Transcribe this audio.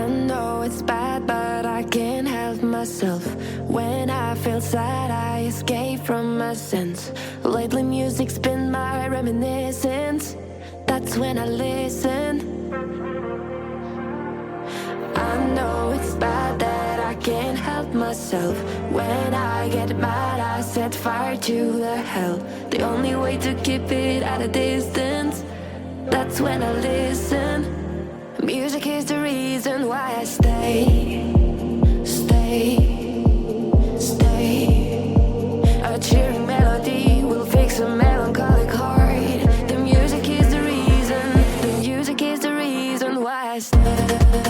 I know it's bad, but I can't help myself. When I feel sad, I escape from my sense. Lately music's been my reminiscence. That's when I listen. I know it's bad that I can't help myself. When I get mad, I set fire to the hell. The only way to keep it at a distance, that's when I listen. Music is the reason why I stay. A cheering melody will fix a melancholic heart. The music is the reason, the music is the reason why I stay.